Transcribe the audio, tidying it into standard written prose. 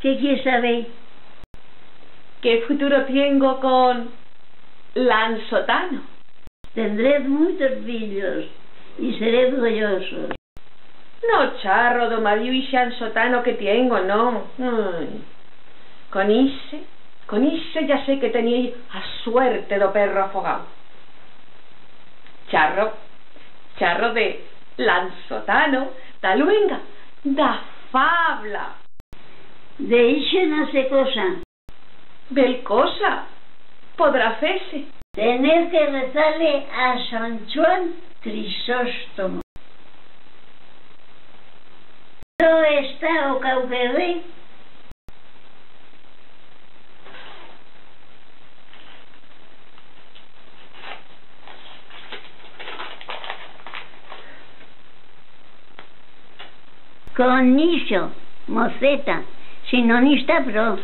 ¿Qué quieres saber? ¿Qué futuro tengo con Lansotano? Tendré muchos fillos y seré orgulloso. No charro do marido y Lansotano que tengo, no. Ay. Con ese ya sé que teníais a suerte do perro afogado. Charro de Lansotano, da luenga, da fabla. De iso non se cosa. Bel cosa, podrá fese. Tener que rezarle a San Juan Crisóstomo. No está o cauqueré. Con niso, moceta, si non está pro.